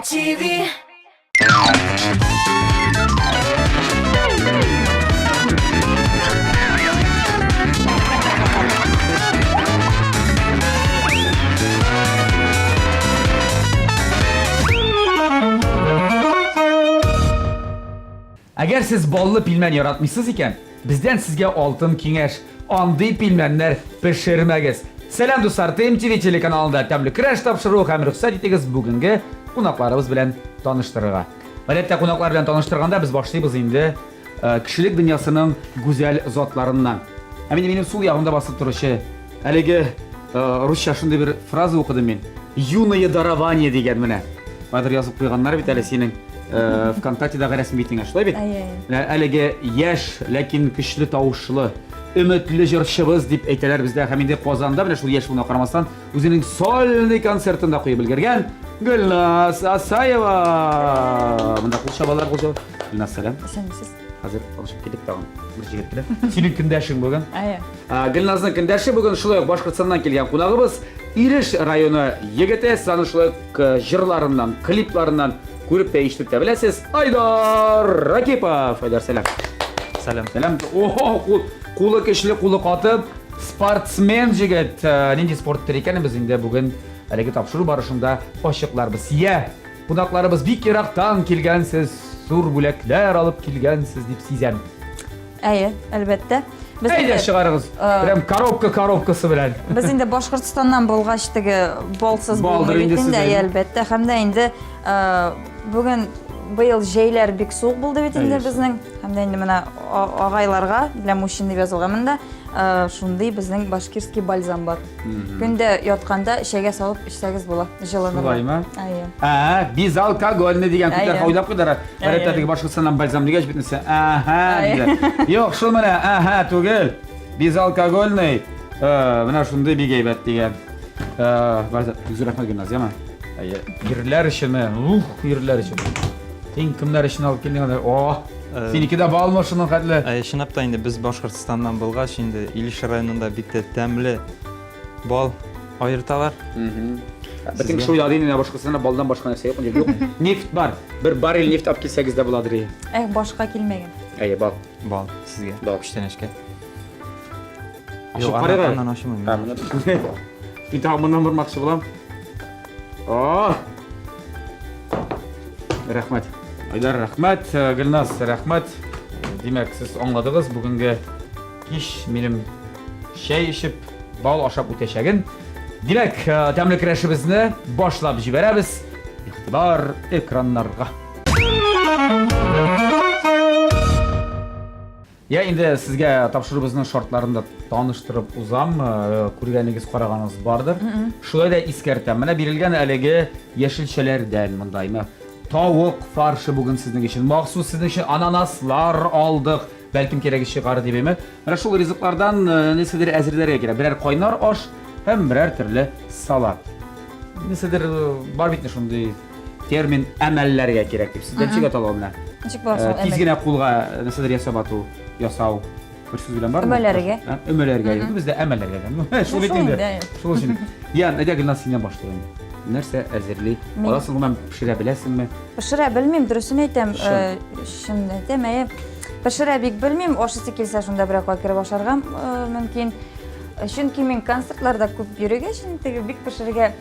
MTV. Agar siz bolli pilmen yaratmışsınız iken, bizden sizge altın kengeş, andy pilmenler pişirmegiz. Selam dostlar, MTV telekanalında temli kirash tapşırığı hem ruhsat etiniz bugünkü konaklarımız bilen tanıştırığa. Albatta konaklar bilen tanıştırganda biz başlayız indi kişilik dünyasının güzel zatlarından. Benim sol yağımda basıp duruşu, haligi Rusça şunday bir fraza okudum men. Юное дарование degan mene. Badır yazıp koyganlar bit senin Vkontakte'dagi rasm biting shulay bit. Haligi yash, lekin kuchli tovushli, umidli jurishimiz deb aytalar bizda. Ham endi Qozonda mana shu yash buni qaramasdan o'zining solni konsertida qo'yib bilgan Gulnaz Asayeva. Bunda qo'shabalar qo'shab. Gulnaz salam. Esenmisiz? Hozir olishib ketdik tag'in. Bir jigit bilan. Sening kundashing bo'lgan. Gulnazning kundashi bugun shulay Boshqirdistondan kelgan qonog'imiz Irish rayoni yigiti, sizlarning shulay jirlaridan, kliplaridan ko'rib va eshitib bilasiz. Aydar Rakipov. Aydar salam. Salam. Salam. Oho, qo'li kishli, qo'li qotib, sportsmen jigit. Nima sport tur ekan biz endi bugun haligi topshiruv barishida oshiqlarmiz. Qonaqlarimiz bek yiroqdan kelgansiz, zo'r bo'laklar olib kelgansiz deb sezam. Albatta. Biz Ayda chiqaramiz. Biram korobkasi bilan. Biz endi Boshqirdistondan bo'lg'ashdagi bolsiz bo'lmaydi albatta. Hamda endi bugun bu yil jaylar bek sovuq bo'ldi bit endi bizning. Hamda endi mana og'aylarga bilan mushin deb yozilganmanda shunday bizning bashkirskiy balzam bor. Kunda yotganda ishaga solib ishsangiz bo'ladi. Jilanir. Shundaymi? Bezalkogolni degan kunlar qo'ylab qo'ydilar. Baratadagi Boshqirdistondan balzam degash bitnisa. Dedi. Yo'q, shu mana tugul. Bezalkogolni mana shunday begaybat degan. Uzr rahmat Gulnaz, yama. Yirlar ishimi, yirlar ishimi. Sen kimlar ishini olib keldinglar? Senikida bormi shuni qatli? Shinapda endi biz Boshqirdistondan bo'lg'ash endi Ilish rayonida bitta tamli bol ayirtalar. Biting shu yodingizda Boshqirdistonda boldan boshqa narsa yo'q. Yo'q. Neft bor. Bir barrel neft olib kelsangiz-da bo'ladi. Boshqa kelmagan. Bol. Bol sizga. Kuchlanishga. Yo'q, qaragan. Oshmayman. Bitta bundan bir maqsad bo'lam. Rahmat. Aydar rahmat, Gulnaz rahmat. Demak, siz angladingiz, bugungi ish menim shay ishib, bol oshab o'tashagin. Demak, tamli kirashimizni boshlab jiberamiz. E'tibor ekranlarga. Ya endi sizga topshiruvimizning shartlarini tanishtirib o'zam, ko'rganingiz qaraganingiz bordir. Shularda eskartam. Mana berilgan haligi yashilchalardan mundaymi? Tovuq farshi bugun sizning uchun maxsus sizning uchun ananaslar oldik. Balkim keragi chiqar debmi? Mana shu rizqlardan nesidir azirlarga kerak. Birer qaynar osh ham birer turli salat. Nesidir bor bitni shunday termin amallarga kerak deb sizdan chiqa to'g'rilar. Nechik bo'lsa, tizgina qo'lga nesidir yasabatu, yasav bir so'z bilan bormi? Umalarga. Bizda amallarga. Shu bitindi. Shu uchun. Yani nega Gulnazdan boshlayman. Narsa azirli. Olasizmi, men pishira bilasizmi? Pishira bilmayman, durustini aytam. Shunda aytmay. Pishira bek bilmayman, oshisi kelsa shunda biroq kirib boshargam mumkin. Chunki men konsertlarda ko'p yuragan, shunday bek pishirga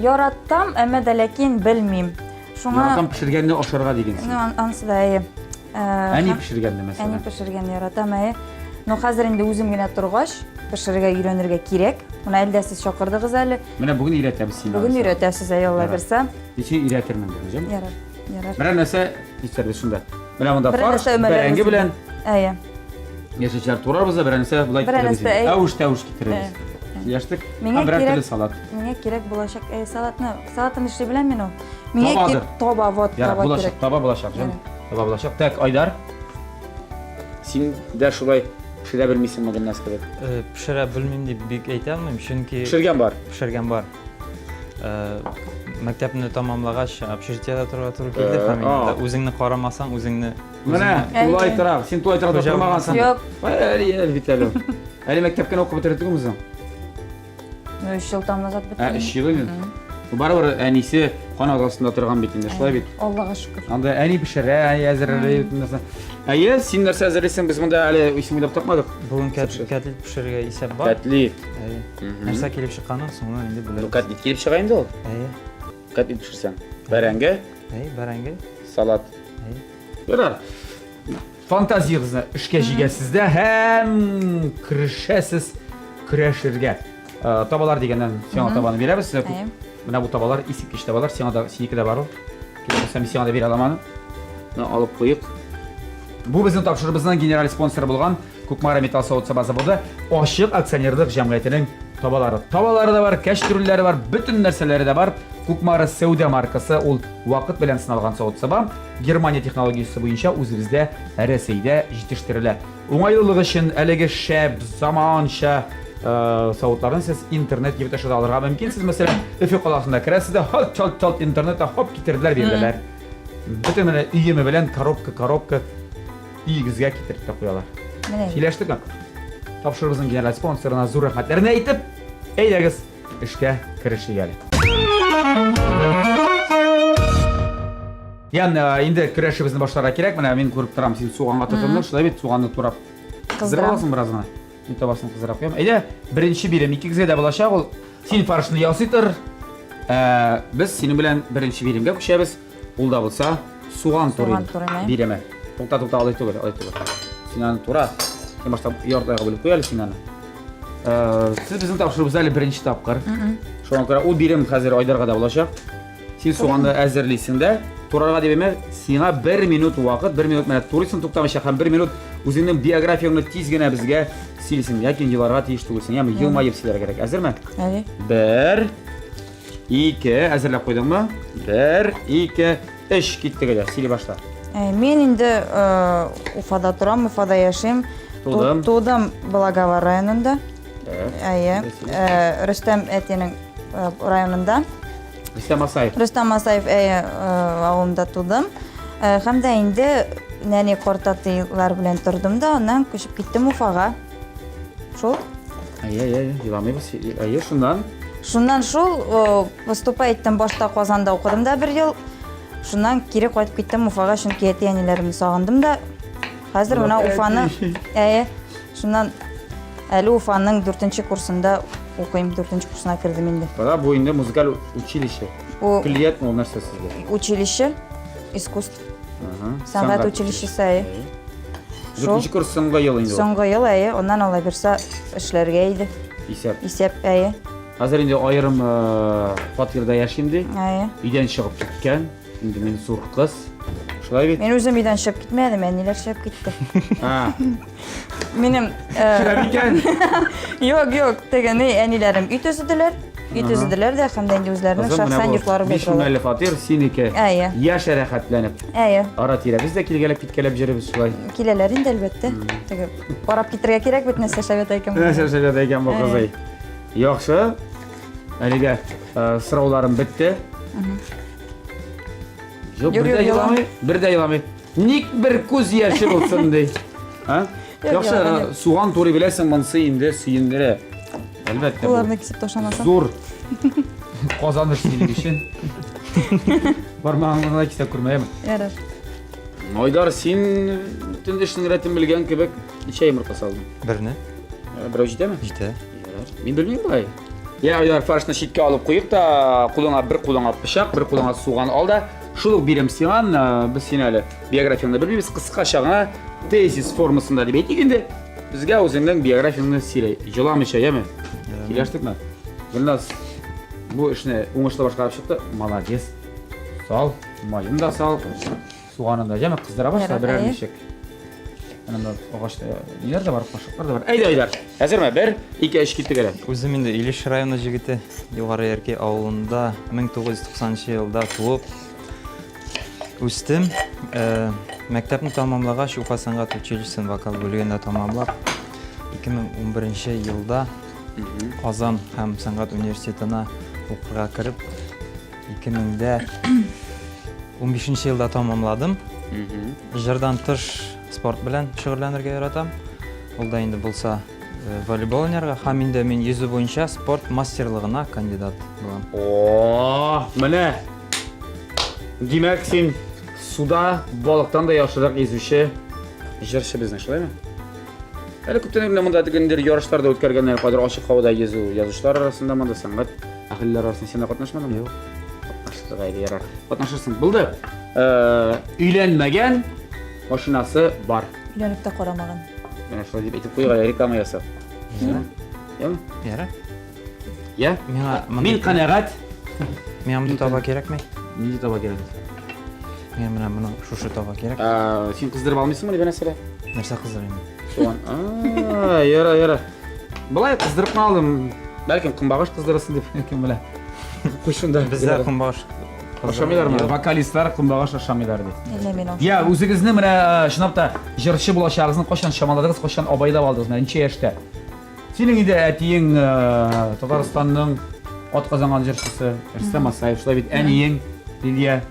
yoratdim, ammo lekin bilmayman. Shunga yoratdim pishirganda oshirga degansiz. Ansida. Ani pishirganda masalan. Ani pishirganda yoratam. No hozir endi o'zimgina turg'ash, pishirga uylanirga kerak. Buni eldasiz shoqirdingiz hali. Mana bugun uyratamiz sizni. Bugun uyratasiz, ayollar bersa. Necha uyratirman hocam? Yarar. Bir narsa ichirdi shunda. Mana bunda farsh barangi bilan. Yashachar turarmiz, bir narsa bulay kiramiz. Avush kitiramiz. Yashdik. Bir turli salat. Menga kerak bo'lashak salatni ishlay bilaman u. Menga kerak toba kerak. Toba bo'lashak. Toba bo'lashak. Tak, Aydar. Sen da shulay pishira bilmaysanmi Gulnaz qilib? Pishira bilmayman deb bek aytolmayman, chunki pishirgan bor. Maktabni tamomlagach, pishirchada turib keldi, familiyada o'zingni qaramasang, o'zingni mana to'lay taraf, sen to'lay tarafda turmagansan. Yo'q. Ay, bitalo. Hali maktabga o'qib o'tirdingmi o'zing? 3 yil tamomlab bitdi. 3 yil. Барыбер әнисе канат астында торган бит инде, шулай бит. Аллага шөкер. Анда әни пешерә, әни әзерләй бит. Әйе, син нәрсә әзерлисең, biz монда әле исем уйлап тапмадык. Бүген кәтлит пешерергә исәп бар. Кәтлит. Нәрсә килеп чыкканын соңыннан инде Бу беләм. кәтлит килеп чыга инде ул. Әйе. Кәтлит пешерсәң. Бәрәңге, Бәрәңге. салат. Ярар. Фантазияңызны эшкә җигәсез дә һәм кирешәсез көрәшергә. Табалар дигәннән сиңа табаны бирәбез. Менә бу табалар искиткеч табалар, сиңа да синеке дә бар ул. Кирәксә мин сиңа да бирә аламаны. Менә алып куйык. Бу безнең тапшырыбызның генераль спонсоры булган Кукмара Металл Савыт-саба заводы Ачык акционерлык җәмгыятенең табалары. Табалары да бар, кәш төрләре бар, бөтен нәрсәләре дә бар. Кукмара Сәүдә маркасы ул вакыт белән сыналган савыт-саба Германия технологиясе буенча үзебездә Рәсәйдә җитештерелә. Уңайлылык өчен әлеге шәп заманча савытларын сез интернет gibi ташлап алырга мөмкин. Сез мәсәлән Өфе каласында керәсез дә чалт интернетта хоп китерделәр бирделәр. Бөтен менә өеме белән коробка өйегезгә китереп тә куялар. Менә. Сөйләштек. Тапшырыбызның генераль спонсорына зур рәхмәтләрне әйтеп, әйдәгез эшкә керешик әле. Инде көрәшебезне башларга кирәк. Менә мин күреп торам, син суганга тотындың, шулай бит суганны турап кыздырасың беразгына. Мин табасын кыздырап куям. Әйдә, беренче бирем, икегезгә дә булачак ул. Син фаршны ясый тор. Без синең белән беренче биремгә күчәбез. Ул да булса суган туры биреме. Тукта алай түгел. Син аны тура. Син башта яртыга бүлеп куя әле син аны. Сез безнең тапшырыбыз әле беренче тапкыр. Шуңа күрә ул бирем хәзер Айдарга да булачак. Син суганны әзерлисең дә, турарга дип әмә, сиңа 1 минут вакыт, 1 минут менә турыйсың туктамыйча һәм 1 минут үзеңнең биографияңны тиз генә безгә сөйлисең, яки еларга тиеш түгелсең, яме елмаеп сөйләргә кирәк. Әзерме? 1 2 әзерләп куйдыңмы? 1 2 3 киттек әле, сөйли башла. Мен инде Уфада торам, Уфада яшим. Тудым Благовар районында. Рөстәм әтинең районында. Рөстәм Асаев. Рөстәм Асаев авылында тудым. Һәм дә инде нәни картатыйлар белән тордым да, аннан күчеп киттем Уфага. Шул. Еламыйбыз. Шуннан. Шуннан шул поступать иттем башта Казанда укыдым да 1 ел. Шуннан кире кайтып киттем Уфага, чөнки әти-әниләремне сагындым да. Хәзер менә Уфаны, шуннан әле Уфаның 4-нче курсында укыйм, 4-нче курсына кирдем инде. Бара бу инде музыкаль училище. Клиент ул нәрсә сезгә? Училище искусств. Сәнгать училищесы. 4-нче курс соңгы ел инде. Соңгы ел, оннан ала берсә эшләргә иде. Исәп, Хәзер инде аерым фатирда яшим ди. Өйдән чыгып киткән. Инде мин зур кыз. Шулай бит. Мен үзем өйдән чыгып китмәдем, әниләр чыгып китте. Минем Юк, тегене әниләрем үй төзеделәр. Дә һәм дә инде үзләренең шәхсән йортлары белән. 5 фатир синеке. Яшь рәхәтләнеп. Ара-тирә без дә килгәләп җиребез шулай. Киләләр инде әлбәттә. Теге барып китәргә кирәк бит, нәрсә шәбәт икән. Нәрсә шәбәт икән бу кызый. Яхшы. Әлегә сорауларым бетте. Юк, бер дә еламый. Ник бер күз яше булсын ди. Яхшы, суган туры беләсең, монсы инде сөендерә. Әлбәттә. Уларны кисеп ташламасам. Зур. Казаныш синең өчен. Бармагыңны кисеп күрмәйм. Ярар. Айдар, син төндешнең рәтен белгән кебек, ничә йомырка салдың? Берне. Берәү җитәме? Җитә. Мин белмим бай. Айдар, фаршны читкә алып куйып та, бер кулыңа пычак, бер кулыңа суган ал да, шул бирем сиңа, без син әле биографияңны белмибез, кыскача гына тезис формасында дип әйтик инде. Безгә үзеңнең биографияңны сөйлә. Җыламыйча, яме? Киләштекме? Гөлназ, бу эшне уңышлы башкарып чыкты. Молодец. Сал, майын да сал. Суганын да яме, кыздыра башла берәр ничек. Анда агачта ниләр дә бар, кашыклар да бар. Айдар. Әзерме? 1 2 3 киттек әле. Үзем инде Илеш районы җигете, Югары Ярки авылында 1990 елда туып үстем. Мәктәпне тәмамлагач, Уфа сәнгать училищесын вокал бүлегендә тәмамлап, 2011 елда Казан һәм сәнгать университетына укырга кирип, 2015 елда тәмамладым. Җырдан тыш спорт белән шөгыльләнергә яратам. Ул да инде булса волейбол ойнарға, һәм инде мен йөзу буенча спорт мастерлыгына кандидат булам. О, менә. Димәк, син суда балыктан да яхшырак yüzүче җырчы безнең, шулаймы? Әле күптән инде монда дигәндер ярышларда үткәргәннәр, кадәр ачык һавада йөзү язучылар арасында монда сәнгать әһелләр арасында син катнашмадыңмы? Юк. Катнаштык әйе, ярар. Катнашырсың. Булды. Өйләнмәгән, машинасы бар. Өйләнеп тә карамаган. Менә шулай дип әйтеп куйга, реклама ясап. Яме? Ярар. Я? Миңа Мин канәгать. Миңа монда таба кирәкме? Нинди таба кирәк? Миңа менә моны шушы таба кирәк. Син кыздырып алмыйсыңмы дип нәрсә? Нәрсә кыздырыйм? Соған. Яра. Былай кыздырып алдым. Бәлкем кымбагыш кыздырасың дип кем белә. Кушында Бездә кымбаш. ашамыйлармы? Вокалистлар кымбагыш ашамыйлар ди. Әллә мен ошо. Я, үзегезне менә чынлап та җырчы булачагыгызны кашан чамаладыгыз, кашан абайлап алдыгыз? Менә ничә яшьтә? Синең инде әтиең Татарстанның атказанган җырчысы Рөстәм Асаев, шулай бит әниең Лилия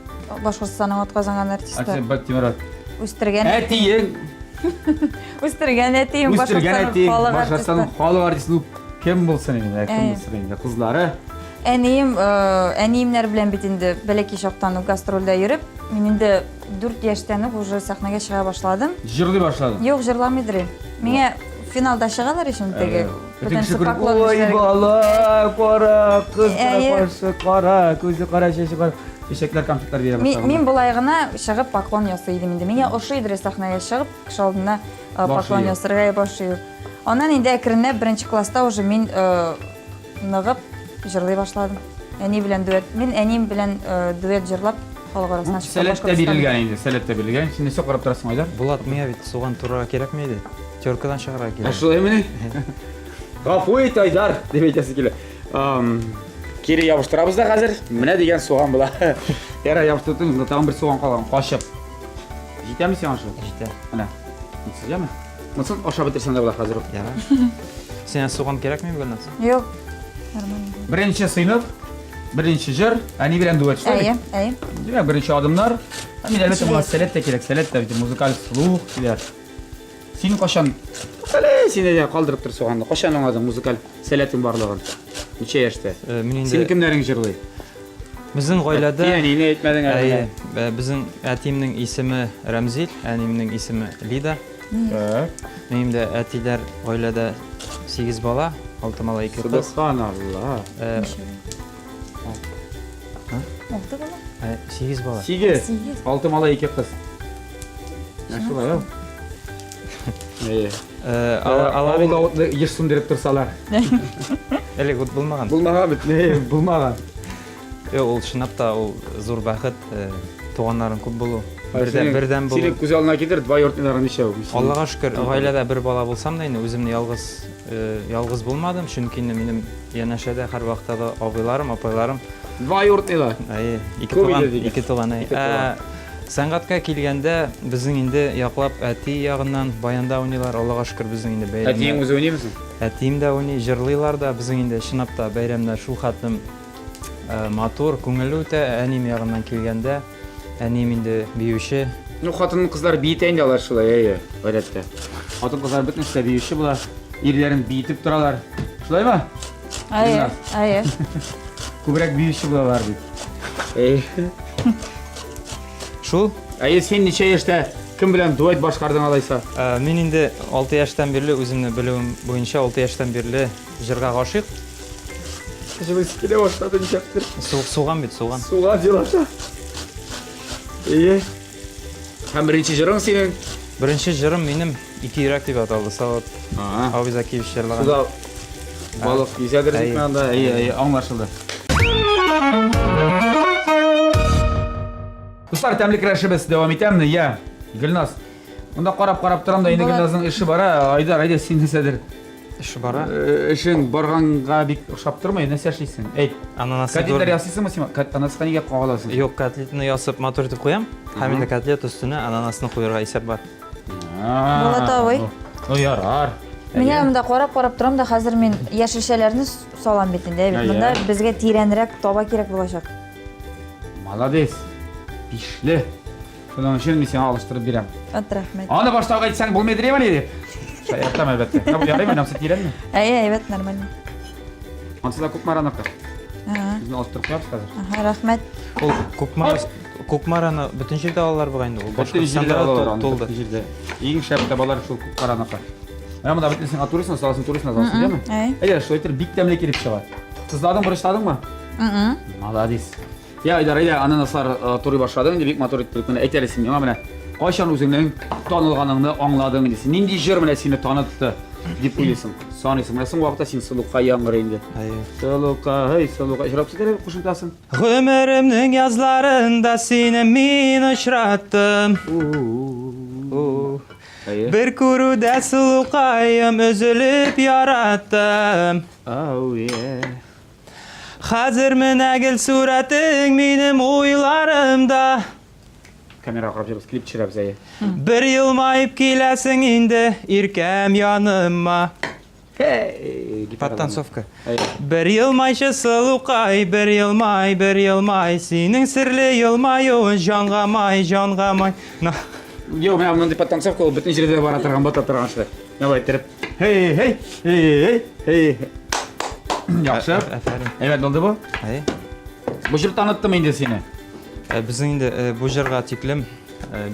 Башкортстанның атказанган артисты. Бактимиров. Үстергән Әтиең, Үстергән әтием үстергән әтиең Башкортстанның артисты. халык артисты кем булсын инде? Кем булсын инде? Кызлары. Әниемнәр белән бит инде бәләки чактан гастрольдә йөреп, мин инде 4 яшьтән үк уже сәхнәгә чыга башладым. Җырлый башладым. Юк, җырламыйдыр. Миңа финалда чыгалар өчен теге. Ой бала, кара, кыз кара, кара, күзе кара, чәче кара. Чәчәкләр, конфетлар бирә башлаган. Мин булай гына чыгып поклон ясый идем инде. Миңа ошый иде сәхнәгә чыгып, кеше алдына поклон ясарга башлый. Аннан инде әкренләп 1 класста уже мин ныгып җырлый башладым. Әни белән дуэт. Мин әним белән дуэт җырлап халык арасына чыктым. Сәләттә бирелгән инде, сәләттә бирелгән. Син нәрсә карап торасың, Айдар? Булат, миңа бит суган турырга кирәкме иде? Теркадан чыгарга кирәк. Шулаймы? Гафу ит, Айдар, дип әйтәсе килә. Кире ябыштырабыз да хәзер. Менә дигән суган була. Яра ябыштырдың, тагын бер суган калган, качып. Җитәме сиңа шу? Җитә. Менә. Җитсезме? Мосын ашап бетерсәң дә була хәзер. Ярар. Сиңа суган кирәкме Гөлназ? Юк. Нормально. Беренче сыйныф, беренче җыр, әни белән дуэт шулай. Әйе. Димәк, беренче адымнар. Мин әлбәттә була сәләт тә кирәк, сәләт тә бит музыкаль слух килә. Син кашан? Син дә калдырып тор суганны. Кашан аңладың музыкаль сәләтең барлыгын? Ничә яшьтә? Мин Син инде кемнәрен җырлый? безнең гаиләдә Яни не әйтмәдең әле. безнең әтиемнең исеме Рәмзил, әниемнең исеме Лида. Минем дә әтиләр гаиләдә 8 бала, 6 бала, 2 кыз. Субханалла. 6 бала. 8 бала. 8. 6 мала 2 кыз. Шулай ау. Аларда еш сүндереп торсалар. Әле год булмаган. Булмаган бит, булмаган. Ул чынлап та ул зур бәхет, туганнарын күп булу. Бердән булу. Син күз алдына китер, двоюродныйларың ничә? Аллага шөкер, гаиләдә бер бала булсам да инде үземне ялгыз булмадым, чөнки минем янәшәдә һәр вакытта да абыйларым, апайларым. Двоюродныйлар. Ике туган. Сәнгатькә килгәндә безнең инде яклап әти ягыннан баянда уйныйлар, Аллага шөкер безнең инде бәйрәм. Әтиең үзе уйныймысың? Әтием дә уйный, җырлыйлар да, безнең инде чынлап та бәйрәмнәр шул хәтлем матур, күңелле үтә. Әнием ягыннан килгәндә, әнием инде биюче. Ну, хатын кызлар биетә инде алар шулай, гадәттә. Хатын кызлар бөтенесе биюче була, ирләрен биетеп торалар. Шулаймы? Әйе. Күбрәк биюче булалар бит. Шул. Әйе, син ничә яшьтә кем белән дуэт башкардың алайса? Мин инде 6 яшьтән бирле үземне белүем буенча 6 яшьтән бирле җырга гашыйк. Җылы килә башлады ничектер. Суган бит, суган. Суга җылата. Әйе. Һәм беренче җырың синең? Беренче җырым минем Ике йөрәк дип аталды. Сават Абизакиевич җырлаган. Суда балык yüzәдер дип анда, әйе, аңлашылды. Достар, тәмле керәшебез дәвам итәмне, я, Гөлназ. Монда карап торам да, инде Гөлназның эше бара. Айдар, син нәрсәдер? Эше бара. Эшең барганга бик охшап тормый, нәрсә эшлисең? Әйт. Котлетлар ясыйсыңмы син? Ананасқа нигә кагаласың? Юк, котлетны ясап матур итеп куям. Һәм инде котлет өстенә ананасны куярга исәп бар. Булатовый. Ну ярар. Менә монда карап торам да, хәзер мин яшелчәләрне салам бит инде. Монда безгә тирәнрәк таба кирәк булачак. Молодец. Пишле. Шуның өчен мин сиңа алыштырып бирәм. Рәхмәт. Аны баштауга әйтсәң булмыйдыр дип. Şayartam elbette. Ya bu yarayım önemli değil mi? Evet, нормально. Ansı da kukmaranakta. Aha, Bizden alıp yapız kadar. aha, rahmet. Ол көкмараны бүтін жерде алалар бұғайынды ол Bütün jilde alıyorlar. толды. Bütün jilde. İyi şapta balar şu kukmaranakta. Ama da bitmesin aturistsin, sağlasın turistsin azalsın değil mi? Eğer şu etir big demle kirip çıkar. Tızladın, barışladın mı? Maladiz. Ya idare ananaslar turu başladın, indi big motor ettirip bana eterisin ama bana. Kaçan özünden tanılganını anladın desin. Nindi jir bana seni tanıttı. Dip uyusun. Sonrasında son vakitte sen suluqa yangırıydı. Suluqa, hey suluqa. İşrap sizlere kuşuntasın. Ömrümнің yazlarında seni min ұшыраттым. Bir күрүдә сұлуқайым үзіліп яраттым. Oh yeah. Қазір міне кел суретің менің ойларымда. Kamera qarab жүріп klip түсіріп зәйе. Bir yılmayıp келесің енді иркәм янıma. Hey. Подтанцовка. Bir yılmayшы сұлуқай, bir yılmay, сенің сірлі yılмайуын жанғамай. Yo, men bunun pattançavka ol, bütün жерде бара тұрған, бата тұрған шыдай. Ne var ettirip? Hey. Yaxşı. Әфәрім. Evet, oldu bu. Bu jыр tanıttım indi seni. Біздің енді бұл жырға теклім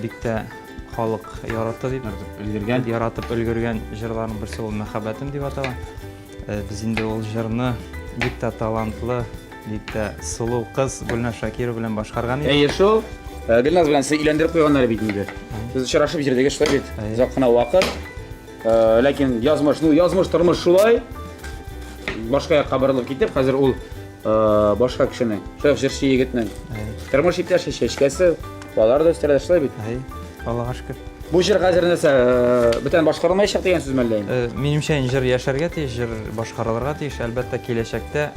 бекте халық яратты деп Үлгерген. яратып үлгерген жырлардың бірісі ол махаббатым деп аталған. Біз енді ол жырны бекте талантлы, бекте сұлу қыз Гүлназ Шакирова белән башқарған едік. Eğer şu, Gülnaz bilen sizi ilendirip koyganları bildiğinde. Biz şaraşıp jerdege şulay bit. Zakına vakit. Lakin yazmış turmuş şulay. Başka yakka barılıp gitip, hazır ol başka kişinin, şöyle jırşı yigitinin. Turmuş ipler şeşkesi, balar da üstlerinde şulay bit. Аллаға шүкір. Bu jır hazır nese, biten başkarılmaya şart degen söz melleyim. Меніңше жыр яшарға тиіс, жыр башқараларға тиіс. Әлбәттә келешекте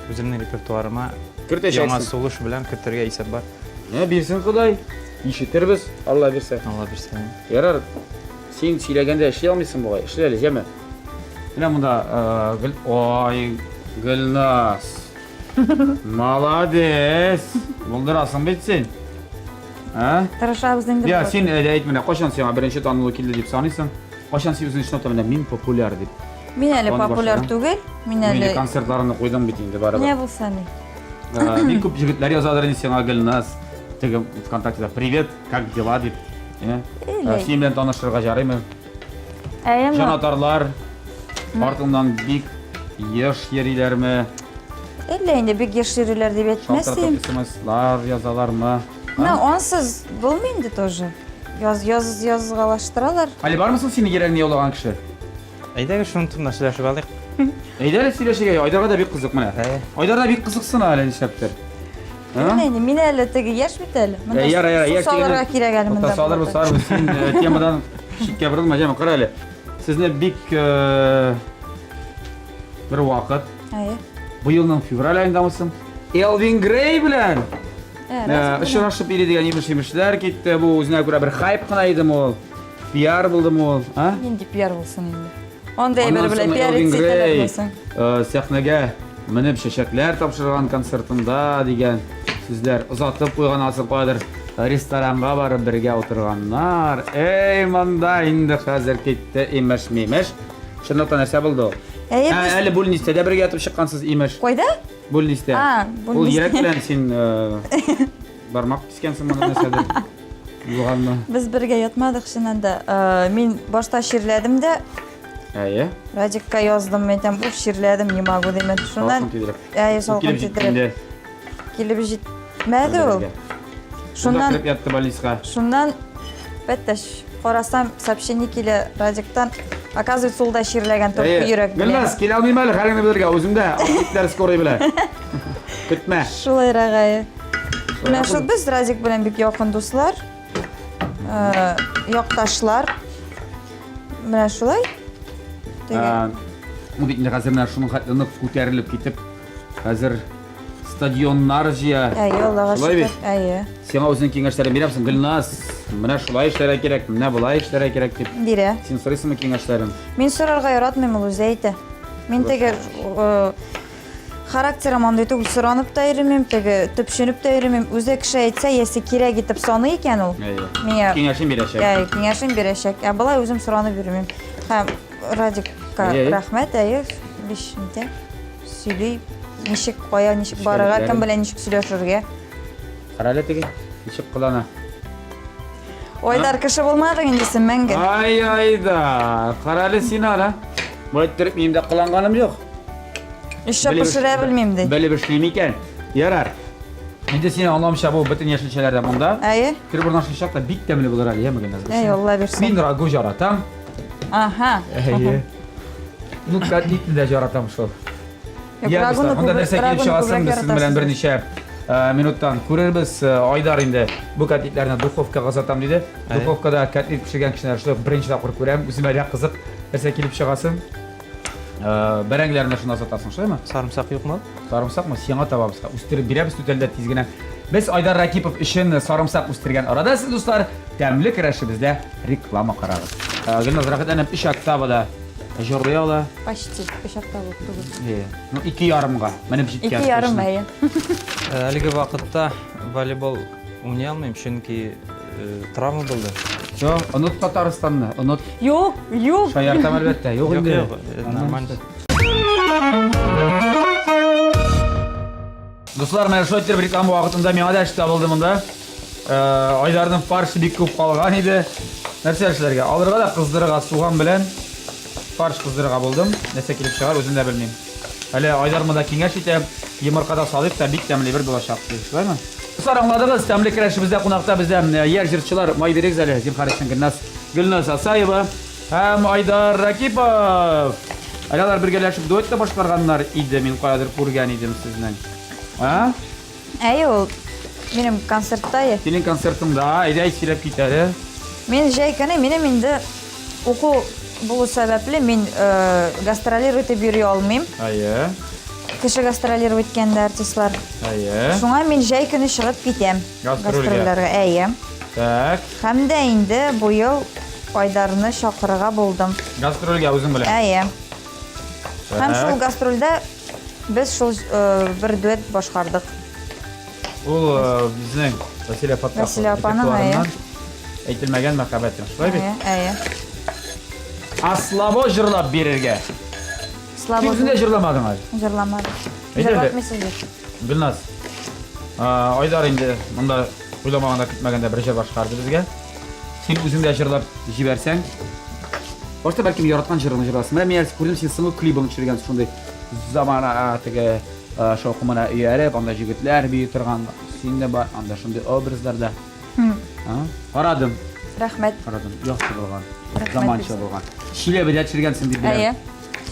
өзімнің репертуарыма яңа солуш белән кертергә исәп бар. Ne bilsin Kuday, işitirbiz, Allah bilse. Алла бирсә. Yarar, sen söyleyende işley almışsın bu ay, işleyeli, yeme. Yine bunda, oy, Gülnaz. Malades. Buldurasın bitsin. Ha? Тырышабыз енді. Ya sen aytmana, kaçan sen birinci tanılı kildi deyip sanıyorsun. Kaçan sen özün için otamında min popüler deyip. Мен әлі Оны популяр башлаған. түгел. Мен Mini әлі konsertlarını koydum bitinde bari. не болса не. Bir küp jigitler yazarlar sen Gülnaz. Tege ВКонтакте привет, как дела deyip. Sen bilen tanıştırga jarayım. Әйем. Janatarlar, артыңдан бик еш yeriler mi? Әлі енді бек ешірілер деп етмесейм. Шалтыратып смс-лар yazalar mı? Мен онсыз болмайды тоже. Yazғалаштыралар. Ali var mısın seni gelen niye olağan kişi? Әйдәгез шуны турында сөйләшеп алыйк. Eyder söyleşege, Aydar'a da bir kızık mı? Aydar'a bir kızıksın hala nişeptir. Енді мен әлі тегі еш бит әлі. Яра, Саларға керек әлі мында. Салар bu sar bu sen temadan şikayet bırakma canım qaraylı. Sizne bik bir vakit bu yılın fevral ayında mısın? Elvin Grey bilen. Işıraşıp biri degan yemişler gitti bu özüne göre bir hype qanaydı mı? PR buldu mu? Енді пиар болсын енді. Ондай бір біле пиар етсетелер болсын. Сахнаga minib şeşekler tapşırgan konsertında degan sizler uzatıp koygan asıl qadir restoranga barıp birge oturganlar. Ey manda indi hazır ketdi emeş. Şundan narsa buldu. Әлі бұл листеде бірге атып шыққансыз имеш. Қойда? Бұл листе. Бұл листе. Ол ерек білән сен бармақ түскенсің мұны нәрседе. Бұлғанмы? Біз бірге ятмадық шынында. Мен башта ширләдім де. Әйе. Радикка яздым, мен бұл ширләдім, не могу деймін. Салқын тедіріп. Салқын тедіріп. Келіп жетмәді ол. Шундан кіріп ятты балисқа. Шундан бәттәш. Қарасам, сообщение келі радиктан. Оказывается, солда ширләгән топ йөрәк белән. Гөлназ, келе алмыйм әлі, хәліңді білерге, өзімді ағыттар скорый біле. Күтмә. Шулай рағайы. Менә шул біз Радик белән бик якын дуслар, якташлар. Менә шулай. Мудикне хәзернә шуның хәтле күтәрелеп китеп, хәзер стадионнар җыя. Аллага шөкер. Сиңа үзең киңәшләрен бирәмсең, Гөлназ. Менә шулай эшләргә кирәк, менә булай эшләргә кирәк дип. Бирә. Син сорыйсыңмы киңәшләрен? Мин сорарга яратмыйм ул үзе әйтә. Мин теге Характерім андай түгіл сұранып та үйремем, түпшініп та үйремем. Өзі кіші айтса, есі керек етіп саны екен ол. Кеңешін берешек. Кеңешін берешек. Бұлай өзім сұранып үйремем. Радикқа рахмет, бешімде сөйлей, нешік қоя, нешік барыға, кім біле нешік сөйлешірге. Қаралы теге, нешік қылана. Ойдар кіші болмағын десін мәңгі. Айда, қаралы сені ала. Бұлай тұрып мейімді қыланғаным жоқ. Үші пұшыра білмейм де. Бәлі бір шлем екен. Ярар. Енді сені аңламыша бұл бүтін ешіншелерді мұнда. Кір бұрнан шыншақта бик тәмілі болыр әлі, емеген әзбірсін. Алла берсін. Мен рагу жаратам. Аха. Ну, кәдейтін де жаратам шол. Рагуны көбірек минуттан көрербіз. Айдар енді бұл кәтлетлеріне духовка қазатам дейді. Духовкада кәтлет пішірген кішінер шылып бірінші тақыр көрем. Өзім әлі қызық әрсе келіп шығасын. Бәрәңгілеріне шын азатасың шылай ма? Сарымсақ yok mu? Сарымсақ ма? Сиңа табамыз. Үстіріп береміз түтелді тезгінен. Біз Айдар Ракипов үшін сарымсақ үстірген арада сіз достар тәмлі кірәші бізде реклама қарағыз. Гүлназ рақыт әнім 3 октавада жорды яғла. Почти 5 октава тұғыз. 2,5-ға. Мәніп жеткен. 2,5 әйе. Әлігі вақытта волейбол ойнай алмайым, çünkü травма болды. Жоқ, ұныт Татарстанны, ұныт. Жоқ. Шаяртам әлбетті. Жоқ, Нормально. Достар, мен шоттер бір реклама уақытында мен адәшті табылды мұнда. Айдардың фаршы бек көп қалған еді. Нәрселершілерге алырға да қыздырға суған білен фарш қыздырға болдым. Нәсе келіп шығар, өзім де білмейм. Әлі Айдармыда кеңеш етем, емірқада салып та бик тәмілі бір болашақ дейді. Шылай ма? Достар, аңладыңыз, тәмлі кірәшімізде қонақта бізде ер жыртшылар май берегіз әлі. Земхаришын Гүлназ Асаева һәм Айдар Ракипов. Әлалар біргеләшіп дуэтті башқарғанлар иді, мен қойадыр көрген едім сізнің. Әй ол, менің концертта е. Сенің концертыңда, әйдәй сиреп кетері. Мен жай кәне, менің енді оқу болу сәбәплі мен гастролер өтіп үйрей алмайм. Айы. Кіші гастролер өткенді артистлар. Айы. Шуңа мен жай күні шығып кетем. Гастролерге. Әйе. Так. Хәмді енді бұйыл Айдарыны шақырыға болдым. Гастрольге өзің білем. Әйе. Һәм шул гастрольда біз шул бір дуэт башқардық. Ол біздің Василия Паттақова. Василия апаның, әйе. Әйтілмәген мәхаббәтім. Шылай бет? Әйе. Аслабо жырлап берерге. Слабо. Кімсінде жырламадың әлі? Жырламады. Әйдәлі. Жырлатмайсыздар. Гүлназ. Айдар енді мұнда ойламағанда күтмәгенде бір жыр башқарды бізге. Сен өзіңде жырлап жіберсең. Башта бәлкім яратқан жырыны жырласың. Мен әлсі көрдім, сен сыңғы клибің түсірген сондай замана тігі шоқымына үйәріп, анда жігітлер бей тұрған. Сен де бар, анда сондай образдарда. Қарадым. Рахмет. Қарадым. Яқты болған. Заманша болған. Шилебеде түсіргенсің деп білем. Әйе.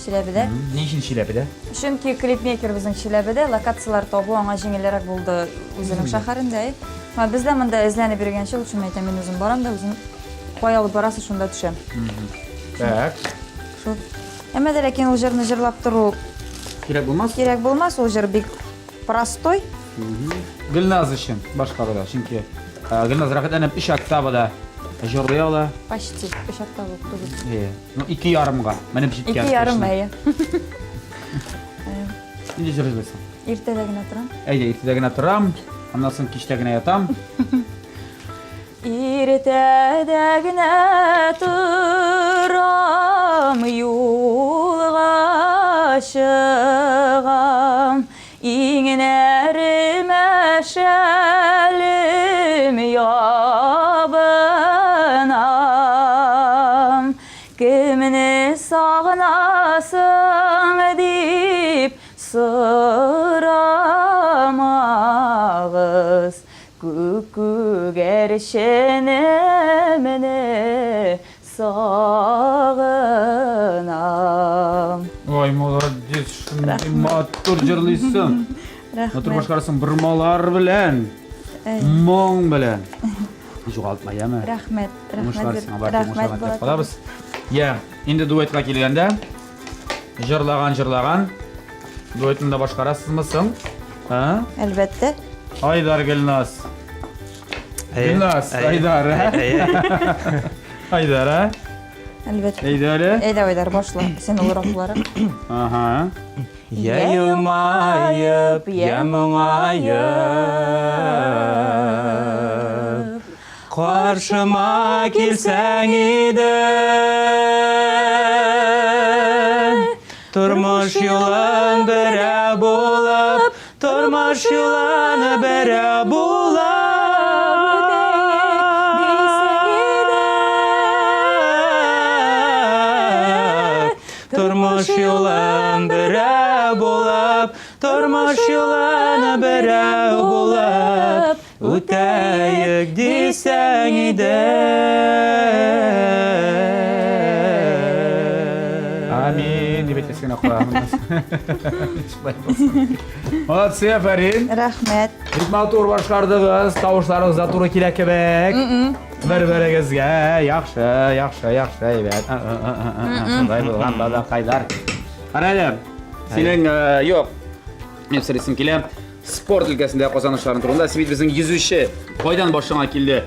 Шилебеде. Не үшін Шилебеде? Чөнки клипмейкер біздің Шилебеде локациялар табу аңа жеңілерек болды өзінің шақарында. Бізде мында ізләніп бергенше, ұлшын айтам, мен өзім барам да, өзім қоялы барасы шында түшем. Так. Әмәді ләкен ол жырны жырлап тұру Керек болмас? керек болмас, ол жыр бик простой. Гүлназ үшін башқаруда. Çünkü Гүлназ рақыт әніп 3 октавада жорды яғла. Почти 5 октава болды. 2,5-ға. Мәніп жеткен. 2,5 әйе. Нде жыр үзбесің? Ертедегіне тұрам. Әйде, ертедегіне тұрам. Андан соң кештегіне ятам. Ертедегіне тұрам, юлға шығам, иңінәрім әшәлім ябынам. Кімні сағынасың деп сұрамағыз, көкершенімні сағынам. Ой, молодец, шынды матур жырлайсың. Матур башқарасың бір малар білән, мұң білән. Жоғалтма, яма? Рахмет. Рахмет болады. Енді дуэтқа келгенде, жырлаған. Дуэтінде башқарасыз мысың? Әлбәтті. Айдар Гүлназ. Гүлназ, Айдар, Әйе. Айдар, Әлбәттә. Әйді әлі? Әйдә ойдар башла. Сен олар оқулары. Аха. Я елмайып, я мұңайып, қаршыма келсәң еді, тұрмыш юлын бірі болып, тұрмыш юланы бірі болып, тұрмыш юлын бірі болып, тұрмыш юланы бірі болып, өтәйік десең еді. Амин. Деп етескен оқырамыз. Молодцы, Фарин. Рахмет. Ритмал тур башқардығыз, тауышларыңызда туры келе кебек. Бір-біріңізге яқшы, ебет. Сондай болған бада қайдар. Қарайлы, сенің, жоқ, мен сіресім келем, спорт үлкесінде қосанышларын тұрғында, себет біздің езуші қойдан башыңа келді.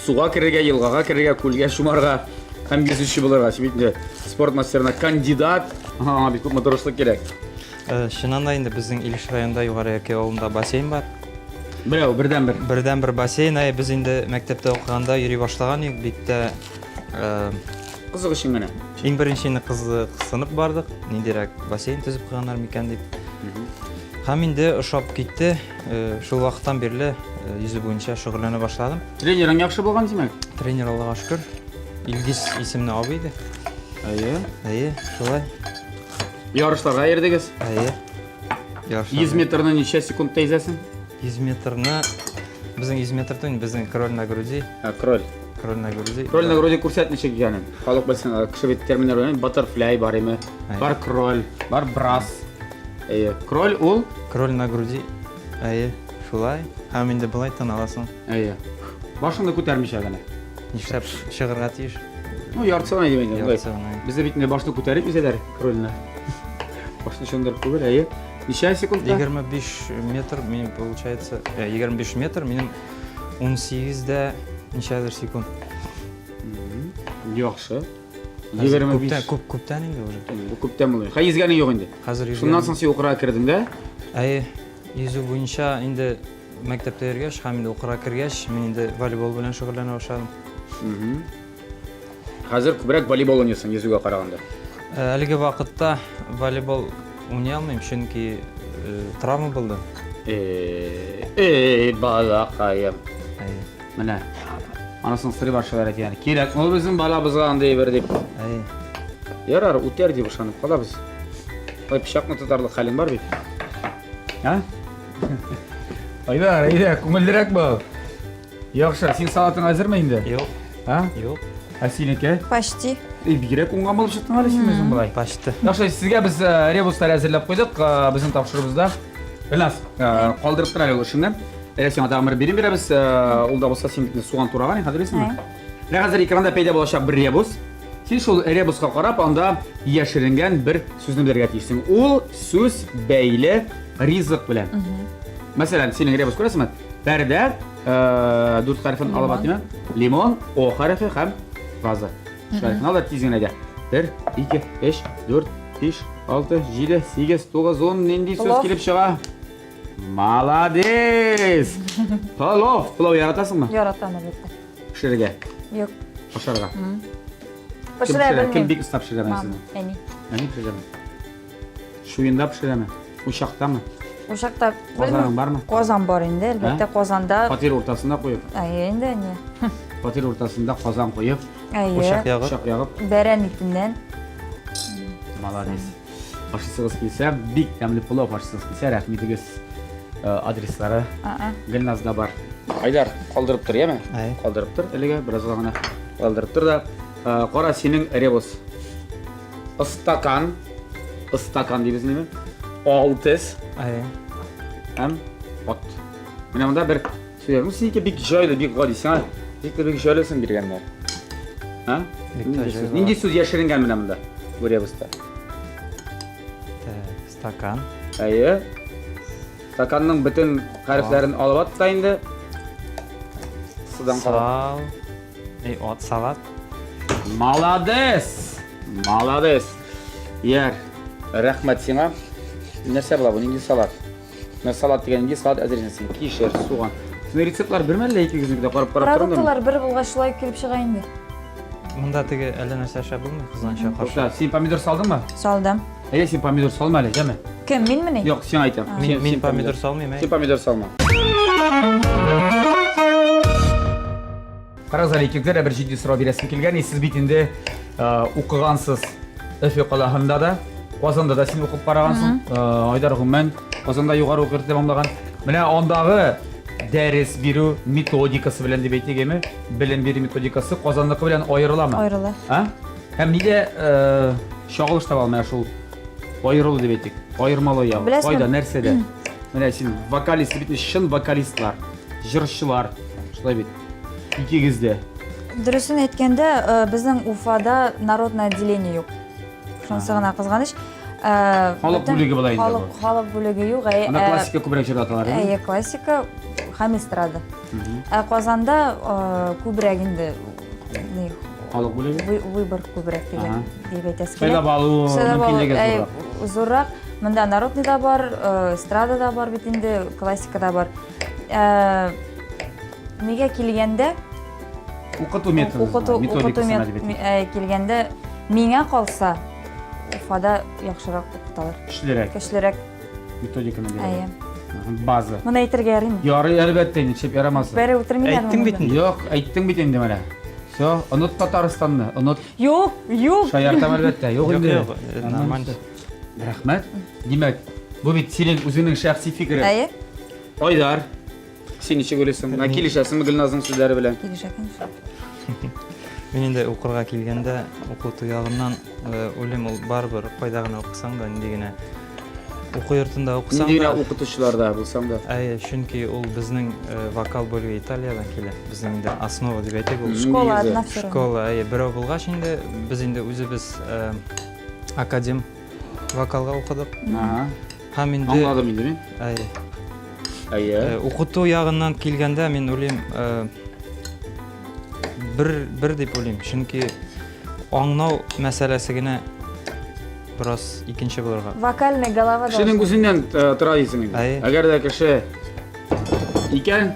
Суға кіріге, елғаға кіріге, көлге, шумарға, һәм езуші болырға, себетінде спорт мастерына кандидат, бит көп мұдырышлық керек. Шынанда енді біздің Илиш районда Юғары Яке ауылында бассейн бар. Біреу, бірден бір. Бірден бір бассейн, біз енді мектепте оқығанда йөри башлаған ек, битте Қызық үшін ғана. ең біріншені қызынып бардық, нендерек бассейн түзіп қойғандар мекен деп. Һәм енді ұшап кетті, шул вақыттан берлі yüzü бойынша шұғырлана башладым. Тренерің яқшы болған демек? Тренер Аллаға шүкір, Илгиз есімді абайды. Әйе, шулай. Ярышларға ердіңіз? Әйе. 100 метрні неше секундта езесің? 100 метрні, біздің 100 метрдің біздің кроль на груди. Кроль. Кроль на груди. Кроль на груди көрсет неше кегенін? Халық білсін, кіші бет терминер ойын, баттерфляй бар емі, бар кроль, бар брас. Кроль ол? Кроль на груди. Әйе, шулай. Һәм енді бұлай тын аласың. Әйе. Башыңды көтермеше гәне. Нишләп шығырға тиеш? Ну, яртсығына демейді. Яртсығына. Бізде бетінде башты көтеріп езелер кроліні. Башты шондырып көбір, әйе. Неше секундта? 25 метр, мен, получается, 25 метр, менің 18-де нешедір секунд. Яқшы. 25. Көптен енді уже. Көптен бұл. Қай езгені жоқ енді? Қазір езгені. Шыннан соң сен оқыра кірдің да? Әйе, езу бойынша енді мектепте ергеш, һәм енді оқыра кіргеш, мен енді волейбол білен шұғырлана башладым. Қазір көбірек волейбол ойнайсың езуге қарағанда. Әлгі вақытта волейбол ойнай алмаймын, чөнки травма болды. Балақайым. Міне, анасының сыры бар шығар екен. Керек, ол біздің бала бізға андай бір деп. Ярар, өтер деп ұшанып қала біз. Қай пішақны тұтарлық қалың бар бет. Айдар, көңілдірек бұл. Яқшы, сен салатың әзір ме енді? Жоқ. Жоқ. Сенеке? Почти. Бигерек оңған болып шықтың әлі сен өзің бұлай? Почти. Яқшы, сізге біз ребустар әзірлеп қойдық біздің тапшырыбызда. Білнас, қалдырып тұр әлі ол үшіңді. Сен атағым бір берем береміз, ол да болса сен бітіне суған тураған, қадіресің бе? Қазір экранда пайда болашақ бір ребус. Сен сол ребусқа қарап, онда ешірінген бір сөзді білдірге тиісің. Ол сөз бәйлі ризық білен. Мәселен, сенің ребус көресің бе? Бәрді 4 қарифін алып атыма. Лимон, О қарифі һәм газы. Шарифін алды тезген әйде. 1, 2, 5, 4, 5, 6, 7, 8, 9, 10 нендей сөз келіп шыға. Маладес! Пылау яратасың ба? Яратам әлбәттә. Пішірге? Жоқ. Пішірға? Пішіре Кім білмеймін. бек ұстап пішірген сізді? Әне. Әне пішірген? Шуында пішіреме? Ошақта ма? Ошақта Қозаның бар ма? Қозан бар енді, әлбәттә қозанда. Патер ортасында қойып? Енді не? Патер ортасында қозан қойып? Ошақ Ошақ яғып? Бәрән итінен. Маладес. Ашысығыз келсе, бик тәмлі пылау ашысығыз келсе, рәхметігіз адреслары Гүлназда бар. Айдар, қалдырып тұр, еме? Қалдырып тұр, әліге, біраз ғана қалдырып тұр да. Қора сенің ребус. Ыстакан дейбіз неме? Алтыз. Әм, от. Міне мұнда бір сөйлерім. Сенеке бик жайлы, бик ғадисен, бик жайлысын бергенлер. Нендей сөз ешірінген міне мұнда, бұл ребуста? Стакан. Әйе. Стаканның бүтін қарифлерін алып атты. Судан қалап. Сал. От, салат. Молодец! Молодец! Яр, рахмат сиңа. Нәрсә була бу? Нинди салат? Мен салат дигән салат әзерләнсен. Кишер, суган. Син рецептлар бер мәллә икегезнеке карап карап тордым. Продуктлар бер булгач шулай килеп чыга инде. Мында теге әллә нәрсә шәп булмый, кызганча каршы. Оста, син помидор салдыңмы? Салдым. Син помидор салма әле, әме? Кем, минме? Юк, син айтам. Мин помидор салмыйм. Син помидор салма. Карагыз әле икегездер бер җитди сорау бирәсем килгән. Сез бит инде укыгансыз Өфе калаһында да, Казанда да син укып карагансың. Айдар Гомман Казанда югары укыр тәмамлаган. Менә андагы дәрес бирү методикасы белән дип әйтегеме? Белем бирү методикасы Казанныкы белән аерыламы? Аерыла. Һәм нидә чагылыш таба алмый шул аерылу дип әйтик. Аермалы ягы. Кайда, нәрсәдә? Менә син вокалист бит, чын вокалистлар, җырчылар, шулай бит. Икегездә. Дөресен әйткәндә, безнең Уфада народное отделение юк. Шунысы гына кызганыч. Халык бүлеге була инде. Халык бүлеге юк. Ана классика күбрәк җырда аталар. Классика һәм эстрада. Казанда күбрәк инде Халык бүлеге. Выбор күбрәк дигән дип әйтәсе Сайлап алу мөмкинлеге зуррак. Монда народный да бар, эстрада да бар бит инде, классика да бар. Мигә килгәндә укыту методы, методикасына дип әйтик. Килгәндә миңа калса Уфада яхшырак укыталар. Көчлерәк Методиканы бирә. База. Моны әйтергә ярыймы? Ярый, әлбәттә, ничек ярамас. Бәре үтермиләр. Әйттең бит инде. Юк, әйттең бит инде менә. Всё, онут Татарстанны, онут. Юк. Шаяртам әлбәттә. Юк инде. Нормально. Рәхмәт. Димәк, бу бит синең үзеңнең шәхси фикерең. Айдар, син ничек уйлыйсың? Менә килешәсеңме Гөлназның сүзләре белән? Килешәкән. Мин инде укырга килгәндә, укыту ягыннан уйлыйм, ул барыбер кайда гына укысаң да, инде генә уку йортында укысаң Нинди да. генә укытучыларда булсам да. Чөнки ул безнең вокал бүлеге Италиядан килә. Безнең инде основа дип әйтик, ул Школа одна фирма. школа, берәү булгач инде без инде үзебез академ вокалга укыдык. Һәм инде Аңладым инде мин. Укыту ягыннан килгәндә мин уйлыйм, бер дип уйлыйм, чөнки аңлау мәсьәләсе генә бераз икенче булырга. Вокальный голова Кешенең үзеннән тора дисең инде. Әгәр дә кеше икән,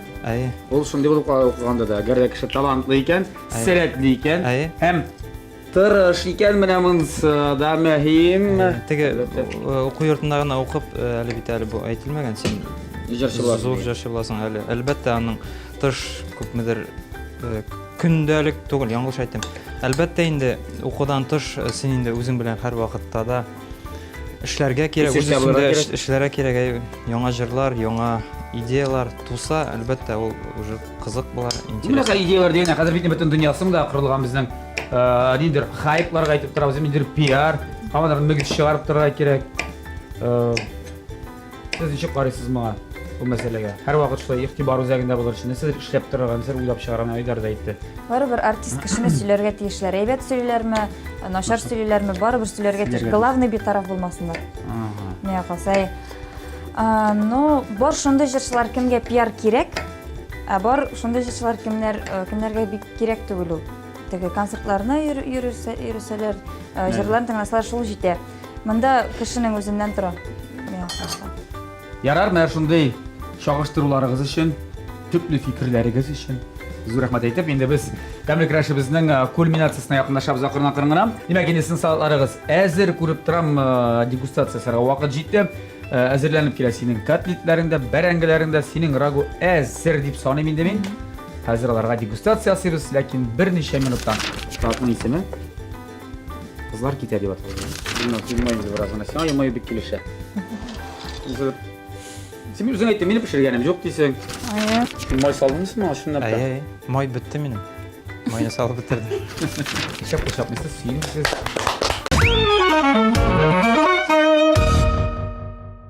ул шундый булып укыганда да, әгәр дә кеше талантлы икән, сәләтле икән, һәм тырыш икән, менә монысы да мөһим. Теге уку йортында гына укып, әле бит әле бу әйтелмәгән, син зур җырчы буласың әле. Әлбәттә аның тыш күпмедер көндәлек түгел, яңгыш әйтәм. Әлбәттә инде укудан тыш син инде үзең белән һәр вакытта да эшләргә кирәк, үзеңдә эшләргә кирәк, яңа җырлар, яңа идеялар туса, әлбәттә ул уже кызык булар, интерес. Менә идеялар дигән хәзер бит бөтен дөньясында кырылган безнең нидер хайпларга әйтеп торабыз, нидер пиар, һәм мөгез чыгарып торырга кирәк. Сез ничек карыйсыз моңа? Бу мәсьәләгә. Һәр вакыт шулай игътибар үзәгендә булыр өчен нәрсәдер эшләп торырга, нәрсәдер уйлап чыгарган Айдар да әйтте. Барыбер артист кешене сөйләргә тиешләр. Әйбәт сөйлиләрме, начар сөйлиләрме, барыбер сөйләргә тиеш. Главный битараф булмасыннар. Миңа калса. Бар шундый җырчылар кемгә пиар кирәк, бар шундый җырчылар кемнәргә бик кирәк түгел ул. Теге концертларына йөрүсәләр, җырларын тыңласалар, шул җитә. Монда кешенең үзеннән тора. Миңа калса. Ярар, менә шундый чагыштыруларыгыз өчен, төпле фикерләрегез өчен зур рәхмәт әйтеп, инде без тәмле көрәшебезнең кульминациясына якынлашабыз акырын гына. Димәк, инде сезнең саатларыгыз әзер, күреп торам, дегустациясына вакыт җитте. Әзерләнеп килә синең котлетләреңдә, бәрәңгеләреңдә, синең рагу әзер дип саныйм инде мин. Хәзер аларга дегустация ясыйбыз, ләкин берничә минуттан. Штатның исеме кызлар китә дип аталган. Bilməyim birazdan. Sən yeməyi bik kilişə. Син үзең әйттең, мине пешергәнем юк дисең. Май салдыңызмы ашына? Май бетте минем. Майны салып бетердем. Шәп кушапмыйсыз, сөймисез.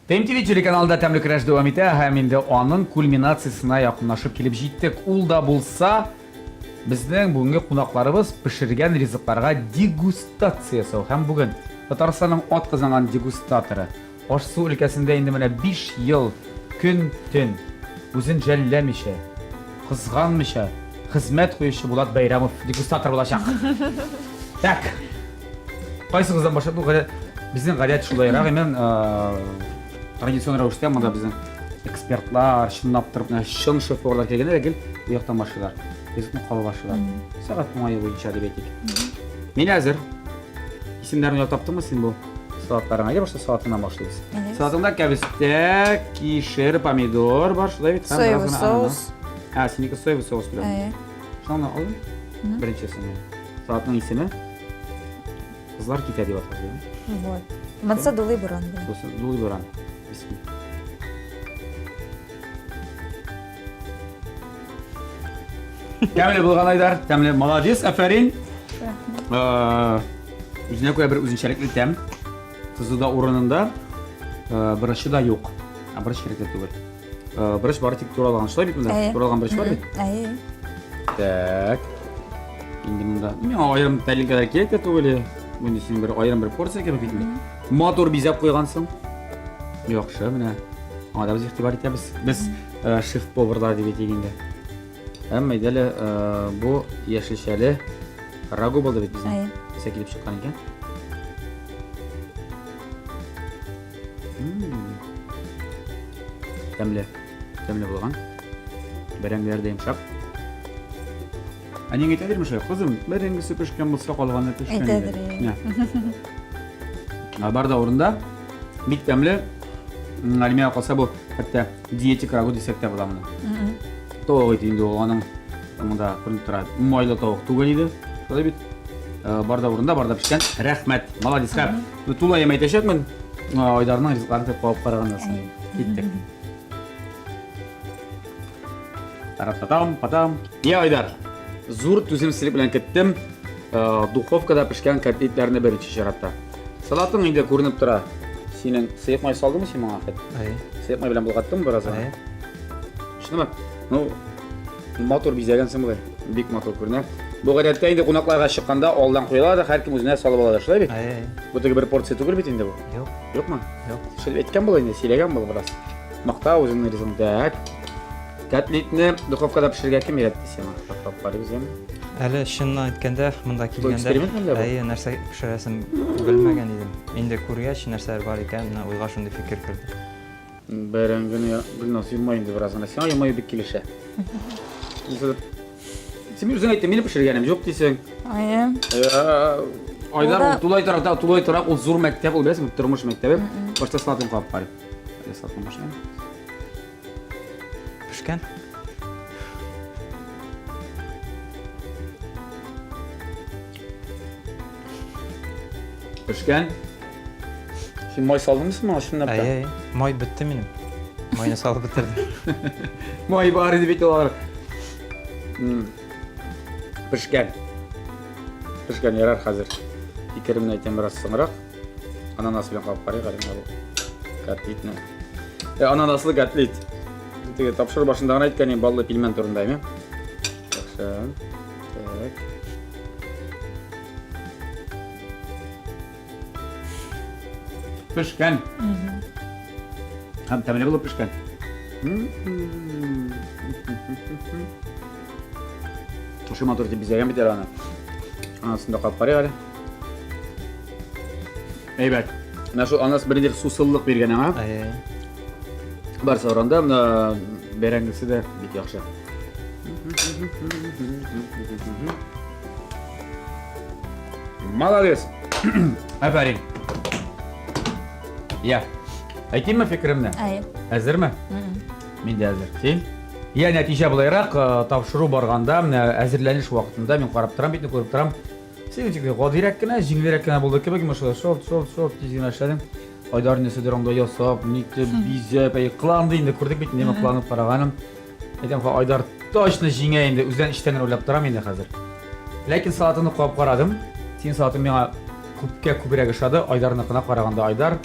TMTV телеканалында тәмле көрәш дәвам итә, һәм инде аның кульминациясына якынлашып килеп җиттек. Ул да булса безнең бүгенге кунакларыбыз пешергән ризыкларга дегустация ясау. Һәм бүген Татарстанның атказанган дегустаторы, Аш-су өлкәсендә инде менә 5 ел көн-төн үзен жәлләмичә, кызганмыйча хезмәт куючы Булат Бәйрәмов дегустатор булачак. Так. Кайсыгыздан башлап бу безнең гадәт шулайрак мен традицион рәвештә монда безнең экспертлар, чынлап торып, чын шоферлар килгәндә гел бу яктан башлыйлар. Безне калып башлыйлар. Сәгать уңай буенча дип әйтик. Мин әзер. Исемнәрне таптыңмы син бу? Салатларыңа башта салатыннан башлыйбыз. Салатыңда кәбестә, кишер, помидор бар, шулай бит. Соевый соус. Синеке соевый соус белән. Шуны алып. Беренчесен. Салатның исеме Кызлар китә дип аталган. Вот. Монса дулый буран. Дулый буран. Бисмилла. Тәмле булган Айдар, тәмле, молодец, афәрин. Үзенә күрә бер үзенчәлекле тәм. Тузы да урынында, бырышы да юк. Бырыш кирәк түгел. Бырыш бары тик туралган, шулай бит монда? Туралган бырыш бар бит? Так. Инде монда миңа аерым тәлинкәләр кирәк тә түгел. Менә син бер аерым бер порция кебек бит. Мотор бизәп куйгансың. Яхшы, менә. Анда без игътибар итәбез. Без шеф-поварлар дип әйтгәндә. Әмма идәле бу яшелчәле рагу булды бит безнең. Сәкилеп чыккан икән. Тәмле. Тәмле булган. Бәрәңгеләр дә йомшак. Әнең әйтәдерме шулай, кызым, бәрәңгесе пешкән булса калганы пешкән. Әйтәдер. Бар да урында. Бик тәмле. Алимия калса бу хәтта диетик рагу дисәк тә була моны. Тавык ите инде ул аның монда күренеп тора. Майлы тавык түгел иде. Шулай бит. Бар да урында, бар да пешкән. Рәхмәт. Молодец. Тулай ем әйтәчәкмен. Айдарның ризыкларын теп калып караганнан соң. Киттек. Потам. Я Айдар. Зур түземсезлек белән киттем. Духовкада пешкән котлетларны беренче чиратта. Салатың инде күренеп тора. Синең сыек май салдыңмы син моңа хәт? Сыек май белән булгаттың бераз. Шунымы? Ну, мотор бизәгәнсең булай. Бик мотор күренә. Бу гадәттә инде кунакларга чыкканда алдан куела, һәркем үзенә салып ала, шулай бит? Бу теге бер порция түгел бит инде бу. Юк. Юкмы? Юк. Шулай әйткән була инде, сөйләгән була бераз. Макта үзеңне ризымдак. Котлетны духовкада пешергә кем өйрәтте сиңа? Тап барыбыз яме? Әле чыннан әйткәндә, монда эксперимент менә килгәндә, бу? нәрсә пешерәсем белмәгән идем. Инде күргәч, нәрсәләр бар икән, менә уйга шундый фикер керде. Бәрәңгене Гөлнас йомай инде бераз гына. Сиңа йомай бик килешә. Син үзең әйттең, мине пешергәнем юк дисең. Айдар тулай торак, ул зур мәктәп, ул беләсеңме, тормыш мәктәбе. Башта салатын калып бар. Салатын башлайм. Пешкән? Пешкән. Син май салдыңмы моңа шунда? Май бетте минем. Майны салып бетердем. Май бар иде бит алар. Пешкән. Пешкән ярар хәзер. Фикеремне әйтәм бераз соңрак. Ананас белән калып карыйк әле бу. Котлетны. Ананаслы котлет. Теге тапшыру башында гына әйткән баллы пельмен турында, әйме? Яхшы. Так. Пешкән. Һәм тәмле булып пешкән. Тушы мотор дип бизәгән бит аны. Анасында калып карыйк әле. Әйбәт. Менә шул анасы бердер сусыллык биргән аңа. Бар соранда бәрәңгесе дә бик яхшы. Молодец. Афәрин. Я. Әйтимме фикеремне? Әзерме? Мин дә әзер. Син? Я нәтиҗә булайрак, тапшыру барганда, әзерләнеш вакытында мин карап торам, битне күреп торам. Син тик гадирәк кенә, җиңелрәк кенә булды кебек, мәшәллә, шоп тиз генә эшләдем. Айдар нәседер аңда ясап, нитеп, бизәп, кыланды инде, күрдек бит, неме кыланып караганым. Әйтәм, Айдар точно җиңә инде, үзен иштән уйлап торам инде хәзер. Ләкин салатыны куып карадым. Син салатын миңа күбрәк ошады, Айдарныкына караганда Айдар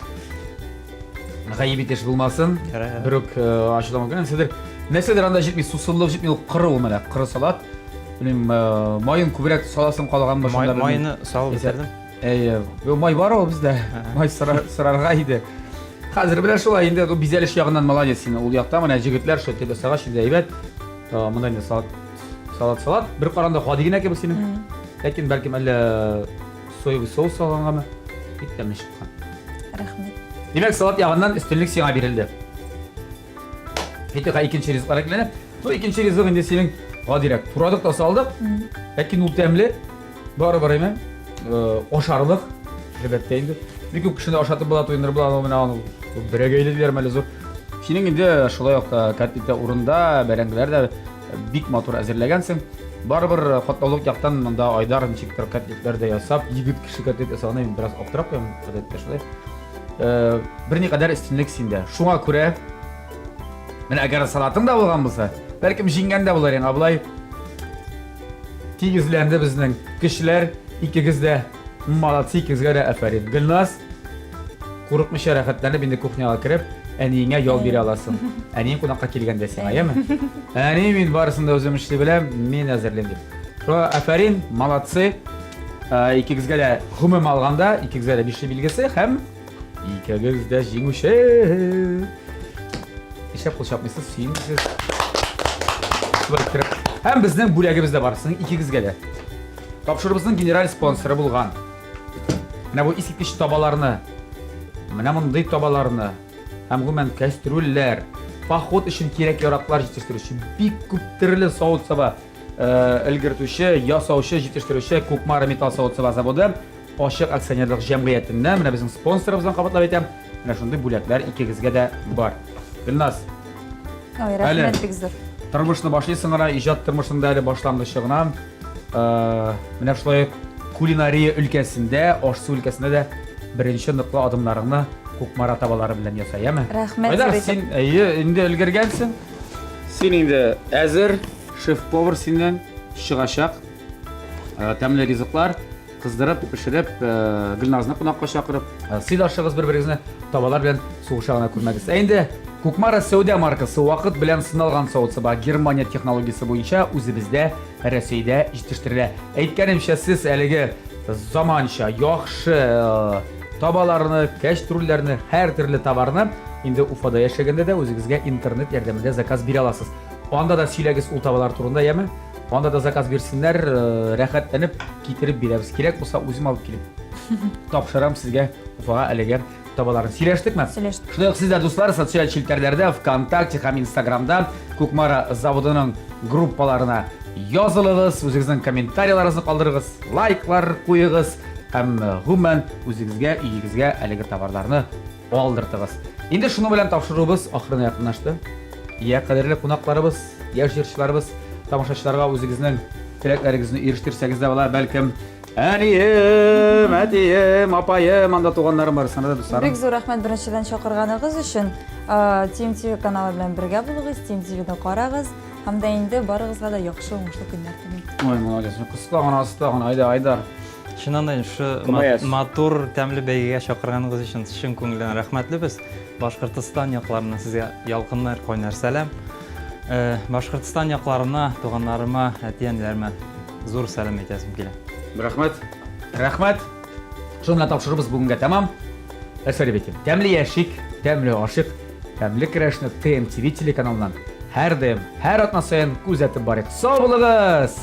гаип итеш булмасын. Бер үк ачыламы генә нәседер анда җитми, сусыллык җитми, ул кыры ул менә, кыры салат. Белем, майын күбрәк саласым калган башында. Майны салып бетердем. Май бар ул бездә. Май сырарга иде. Хәзер белән шулай инде бизәлеш ягыннан молодец син. Ул якта менә җегетләр шул тибә сагач инде әйбәт. Монда инде салат. Бер каранда хади генә кебек синең. Ләкин бәлким әллә соевый соус салганганмы? Бик тәмле чыккан. Рәхмәт. Демәк, салат ягыннан өстенлек сиңа бирелде. Әйтик, икенче ризыклар әкләнә. Бу икенче ризык инде синең гадирәк. Турадык та салдык. Ләкин ул тәмле. Барыбер әйме? Ашарлык. Әлбәттә инде. Бик күп кешене ашатып була, туйдырып була, менә аны берәгәйлеләр мәле зур. Синең инде шулай ук кәттә урында бәрәңгеләр дә бик матур әзерләгәнсең. Барыбер хаталык яктан монда Айдар ничектер кәтлекләр дә ясап, егет кеше кәтлек ясаганы мин бераз аптырап куям, гадәттә шулай. Берникадәр өстенлек синдә. Шуңа күрә менә әгәр салатың да булган булса, бәлкем җиңгән дә булыр инде, абылай. Тигезләнде безнең кешеләр, икегез дә молодцы, икегезгә дә афәрин. Гөлназ, курыкмыйча рәхәтләнеп инде кухняга кереп, әниеңә ял бирә аласың. Әниең кунакка килгәндә сиңа, яме? Әни, мин барысын да үзем эшли беләм, мин әзерлим дип. Шуңа афәрин, молодцы. Икегезгә дә гомум алганда, икегезгә дә бишле билгесе һәм икегез дә җиңүче. Ишәп кулчапмыйсыз, сөйинсез. Һәм безнең бүләгебез дә барсын, икегезгә дә. Тапшырыбызның генераль спонсоры булган. Менә бу искиткеч табаларны, менә мондый табаларны, һәм гомумән кастрюльләр, поход өчен кирәк яраклар җитештерүче, бик күп төрле савыт-саба өлгертүче, ясаучы, җитештерүче Кукмара металл савыт-саба заводы ачык акционерлык җәмгыятеннән менә безнең спонсорыбыздан кабатлап әйтәм, менә шундый бүләкләр икегезгә дә бар. Гөлназ, Ой, рәхмәт бик зур. тормышны башлыйсың гына, иҗат тормышында әле башлангычы гына. Менә шулай кулинария өлкәсендә, ашсу өлкәсендә дә беренче ныклы адымнарыңны Кукмара табалары белән ясай, яме? Рәхмәт Айдар, зур син инде өлгергәнсең. Син инде әзер, шеф-повар синнән чыгачак. Тәмле ризыклар кыздырып, пешереп, Гөлназны кунакка чакырып, сыйлашыгыз бер-берегезне, табалар белән сугыша гына күрмәгез. Инде Кукмара Сәүдә маркасы вакыт белән сыналган савыт-саба Германия технологиясе буенча үзебездә, Россиядә җитештерелә. Әйткәнемчә, сез әлеге заманча, яхшы табаларны, кәчтрүлләрне, һәр төрле товарны инде Уфада яшәгәндә дә үзегезгә интернет ярдәмендә заказ бирә аласыз. Анда да сөйләгез ул табалар турында, яме? Анда да заказ бирсеннәр, рәхәтләнеп китереп бирәбез. Кирәк булса, үзем алып килеп тапшырам сезгә Уфага әлегә табаларын. Сөйләштекме? Сөйләштек. Шундый ук сез дә, дуслар, социаль челтәрләрдә, ВКонтакте һәм Инстаграмда Кукмара заводының группаларына язылыгыз, үзегезнең комментарийларыгызны калдырыгыз, лайклар куегыз һәм гомумән үзегезгә, өегезгә әлеге товарларны алдыртыгыз. Инде шуны белән тапшырубыз ахырына якынлашты. Я кадерле кунакларыбыз, яшь җырчыларыбыз, тамашачыларга үзегезнең теләкләрегезне ирештерсәгез дә була, бәлкем әнием, әтием, апаем, анда туганнарым бар, санда да дусларым. Бик зур рәхмәт беренчедән чакырганыгыз өчен. Team TV каналы белән бергә булыгыз, Team TV-не карагыз. Һәм дә инде барыгызга да яхшы уңышлы көннәр телим. Ой, молодец. Кыска гына, аста гына, Айдар. Чыннан да шу Кымаяс. матур тәмле бәйгегә чакырганыгыз өчен чын күңелдән рәхмәтлебез. Башкортстан якларына сезгә ялкыннар, кайнар сәлам. Башкортстан якларына, туганнарыма, әти-әниләремә зур сәлам әйтәсем килә. Рәхмәт. Рәхмәт. Шуны тапшырыбыз бүгенгә тәмам. Әсәр бит. Тәмле яшик, тәмле ашык, тәмле керәшне TM TV телеканалыннан һәр даим, һәр атна саен күзәтеп барыйк. Сау булыгыз.